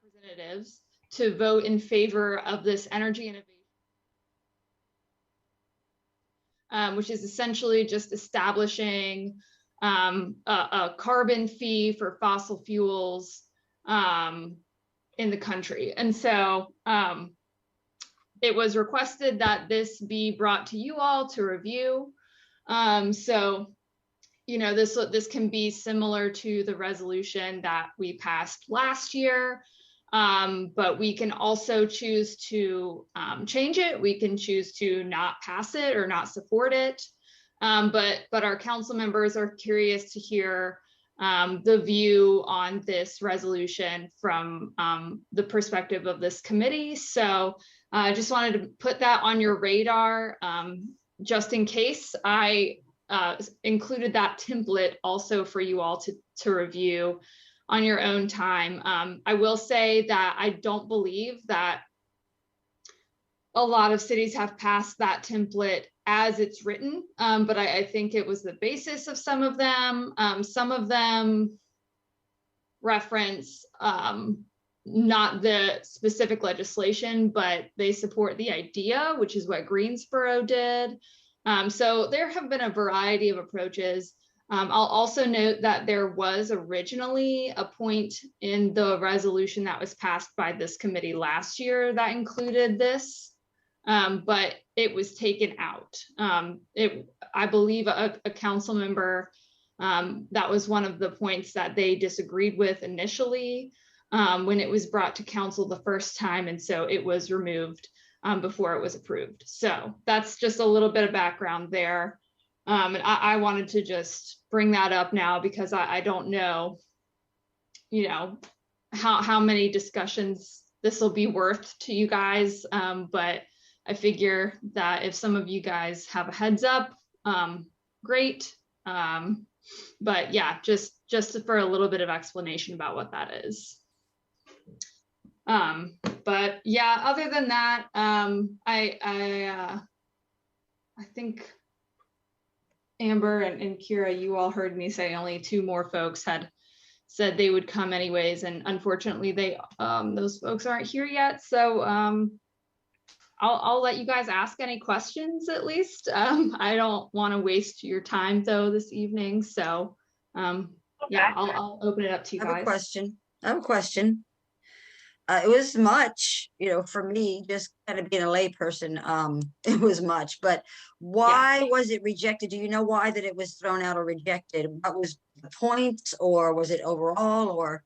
representatives to vote in favor of this energy innovation, which is essentially just establishing a carbon fee for fossil fuels in the country. And so it was requested that this be brought to you all to review. So, you know, this can be similar to the resolution that we passed last year, but we can also choose to change it. We can choose to not pass it or not support it. But our council members are curious to hear the view on this resolution from the perspective of this committee. So I just wanted to put that on your radar, just in case. I included that template also for you all to review on your own time. I will say that I don't believe that a lot of cities have passed that template as it's written, but I think it was the basis of some of them. Some of them reference not the specific legislation, but they support the idea, which is what Greensboro did. So there have been a variety of approaches. I'll also note that there was originally a point in the resolution that was passed by this committee last year that included this, but it was taken out. I believe a council member, that was one of the points that they disagreed with initially when it was brought to council the first time, and so it was removed before it was approved. So that's just a little bit of background there. And I wanted to just bring that up now because I don't know, you know, how many discussions this will be worth to you guys, but I figure that if some of you guys have a heads up, great. But yeah, just for a little bit of explanation about what that is. But yeah, other than that, I think Amber and Kira, you all heard me say only 2 more folks had said they would come anyways, and unfortunately those folks aren't here yet. So I'll let you guys ask any questions at least. I don't want to waste your time though this evening. So yeah, I'll open it up to you guys. I have a question. It was much, you know, for me, just kind of being a layperson, it was much, but why was it rejected? Do you know why that it was thrown out or rejected? What was the points, or was it overall, or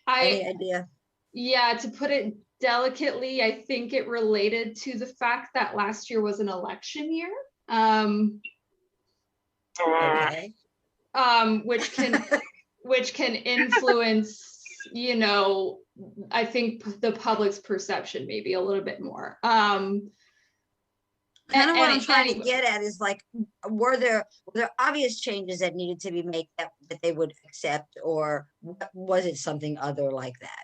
any idea? Yeah, to put it delicately, I think it related to the fact that last year was an election year. Okay. Which can influence, you know, I think the public's perception maybe a little bit more. Kind of what I'm trying to get at is, like, were there obvious changes that needed to be made that they would accept, or was it something other like that?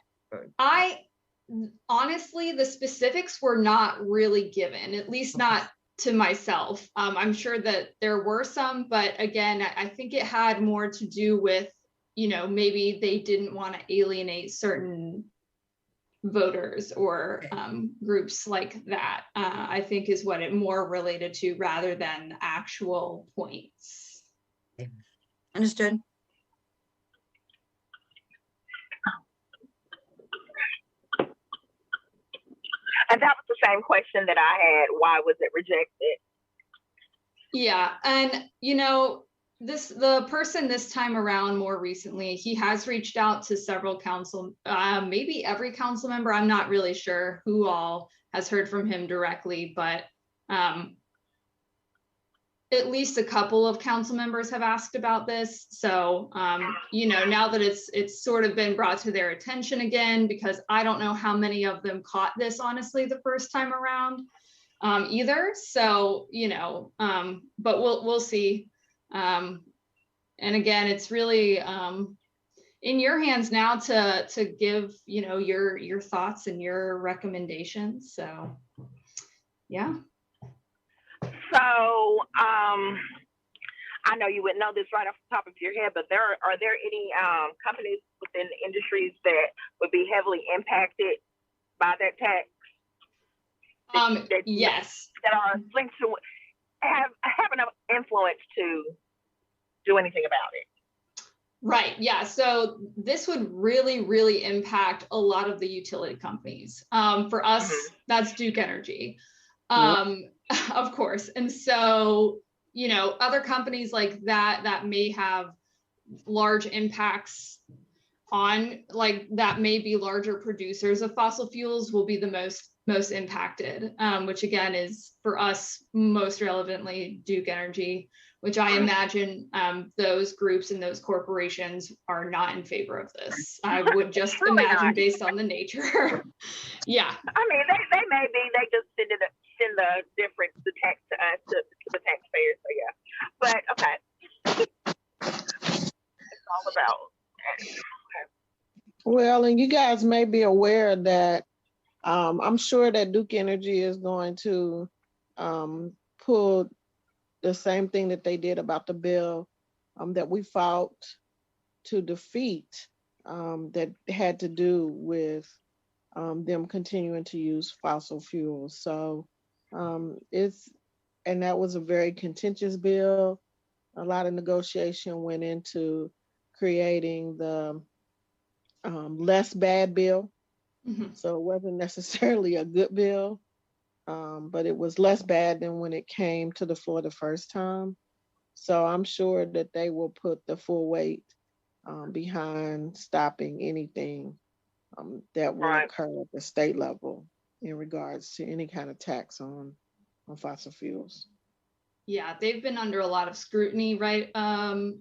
Honestly, the specifics were not really given, at least not to myself. I'm sure that there were some, but again, I think it had more to do with, you know, maybe they didn't want to alienate certain voters or groups like that, I think is what it more related to rather than actual points. Understood. And that was the same question that I had. Why was it rejected? Yeah, and you know, the person this time around more recently, he has reached out to several council, maybe every council member. I'm not really sure who all has heard from him directly, but at least a couple of council members have asked about this. So, you know, now that it's sort of been brought to their attention again, because I don't know how many of them caught this, honestly, the first time around either. So, you know, but we'll see. And again, it's really in your hands now to give, you know, your thoughts and your recommendations. So, yeah. So I know you wouldn't know this right off the top of your head, but are there any companies within the industries that would be heavily impacted by that tax? Yes. That are linked to have enough influence to do anything about it. Right. Yeah. So this would really, really impact a lot of the utility companies. For us, that's Duke Energy, of course. And so, you know, other companies like that may have large impacts on, like, that may be larger producers of fossil fuels will be the most impacted, which again is for us most relevantly Duke Energy, which I imagine those groups and those corporations are not in favor of this. I would just Really imagine not. based on the nature. Yeah. I mean, they may be. They just send the difference, the tax to us, to the taxpayers. So yeah, but okay, it's all about. Well, and you guys may be aware that I'm sure that Duke Energy is going to pull the same thing that they did about the bill that we fought to defeat, that had to do with them continuing to use fossil fuels. So and that was a very contentious bill. A lot of negotiation went into creating the less bad bill. So it wasn't necessarily a good bill, but it was less bad than when it came to the floor the first time. So I'm sure that they will put the full weight behind stopping anything that will occur at the state level in regards to any kind of tax on fossil fuels. Yeah, they've been under a lot of scrutiny, right,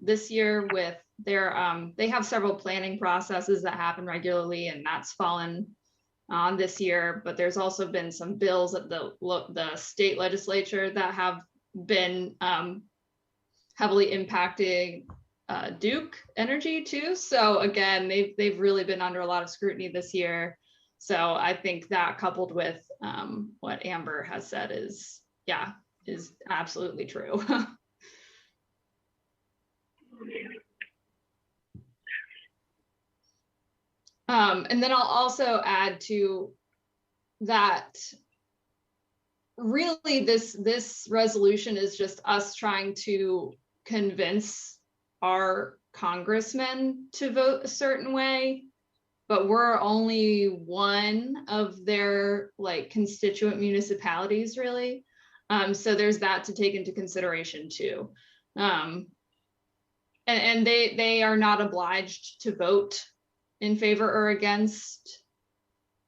this year with their, they have several planning processes that happen regularly, and that's fallen on this year. But there's also been some bills at the state legislature that have been heavily impacting Duke Energy too. So again, they've really been under a lot of scrutiny this year. So I think that coupled with what Amber has said is absolutely true. And then I'll also add to that, really this resolution is just us trying to convince our congressmen to vote a certain way, but we're only one of their like constituent municipalities, really. So there's that to take into consideration too. And they are not obliged to vote in favor or against,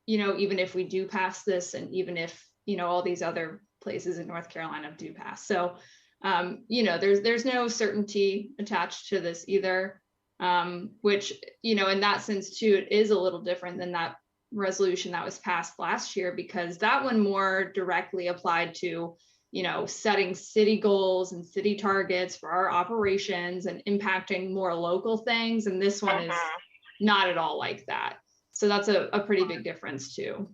you know, even if we do pass this, and even if, you know, all these other places in North Carolina do pass. So, you know, there's no certainty attached to this either, which, you know, in that sense too, it is a little different than that resolution that was passed last year, because that one more directly applied to, you know, setting city goals and city targets for our operations and impacting more local things. And this one is not at all like that. So that's a pretty big difference too.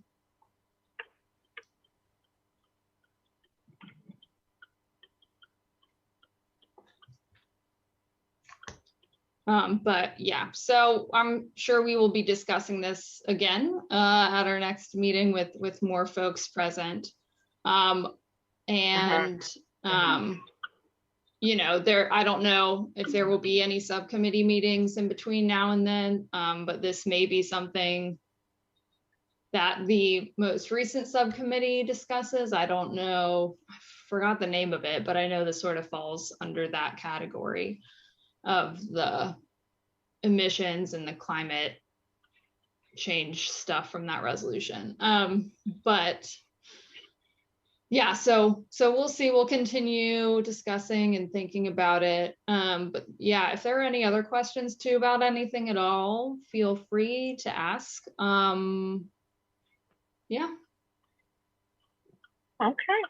But yeah, so I'm sure we will be discussing this again at our next meeting with more folks present. You know, I don't know if there will be any subcommittee meetings in between now and then, but this may be something that the most recent subcommittee discusses. I don't know, I forgot the name of it, but I know this sort of falls under that category of the emissions and the climate change stuff from that resolution. But yeah, so we'll see. We'll continue discussing and thinking about it. But yeah, if there are any other questions too about anything at all, feel free to ask. Yeah. Okay.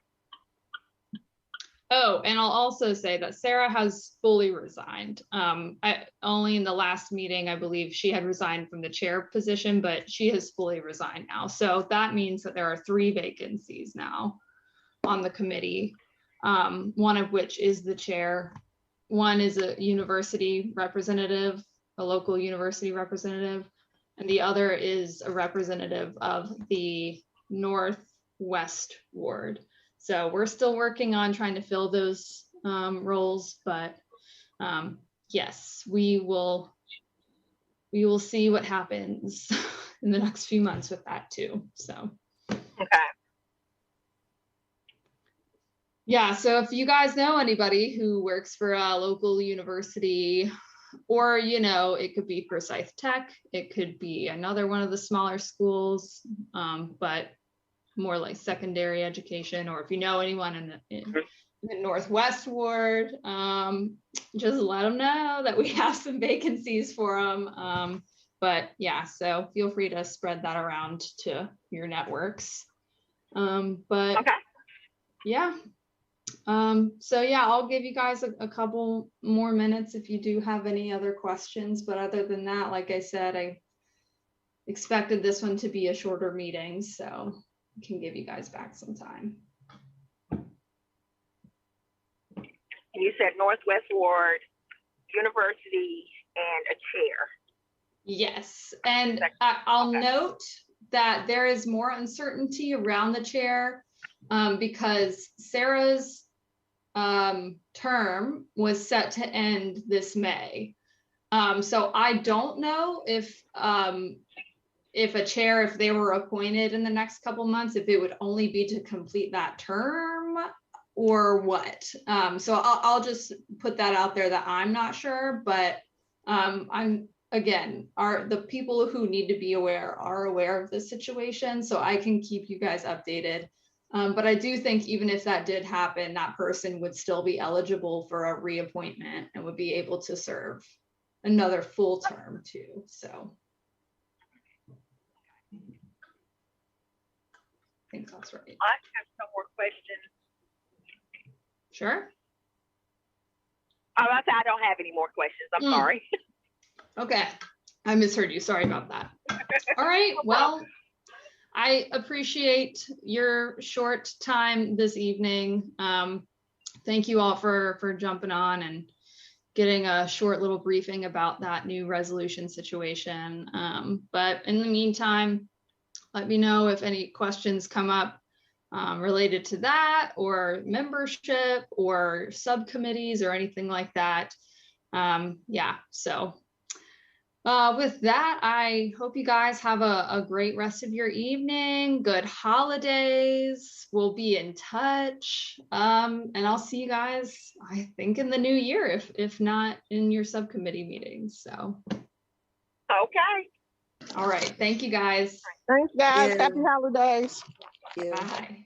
Oh, and I'll also say that Sarah has fully resigned. Only in the last meeting, I believe she had resigned from the chair position, but she has fully resigned now. So that means that there are 3 vacancies now on the committee, one of which is the chair one is a university representative, a local university representative, and the other is a representative of the Northwest Ward. So we're still working on trying to fill those roles, but yes, we will see what happens in the next few months with that too. So Okay. yeah, so if you guys know anybody who works for a local university, or, you know, it could be Forsyth Tech, it could be another one of the smaller schools, but more like secondary education, or if you know anyone in the Northwest Ward, just let them know that we have some vacancies for them. But yeah, so feel free to spread that around to your networks. But okay. Yeah. So yeah, I'll give you guys a couple more minutes if you do have any other questions. But other than that, like I said, I expected this one to be a shorter meeting, so I can give you guys back some time. And you said Northwest Ward, university, and a chair. Yes, and I'll note that there is more uncertainty around the chair because Sarah's term was set to end this May. So I don't know if a chair, if they were appointed in the next couple months, if it would only be to complete that term or what. So I'll just put that out there that I'm not sure, but again, the people who need to be aware are aware of the situation, so I can keep you guys updated. But I do think even if that did happen, that person would still be eligible for a reappointment and would be able to serve another full term too. So I think that's right. I have some more questions. Sure. I don't have any more questions. I'm sorry. Okay, I misheard you. Sorry about that. All right, well, I appreciate your short time this evening. Thank you all for jumping on and getting a short little briefing about that new resolution situation. But in the meantime, let me know if any questions come up related to that, or membership, or subcommittees, or anything like that. Yeah, so with that, I hope you guys have a great rest of your evening. Good holidays. We'll be in touch. And I'll see you guys, I think, in the new year, if not in your subcommittee meetings. So. Okay. All right. Thank you, guys. Thanks, guys. Yeah. Happy holidays. Yeah. Bye.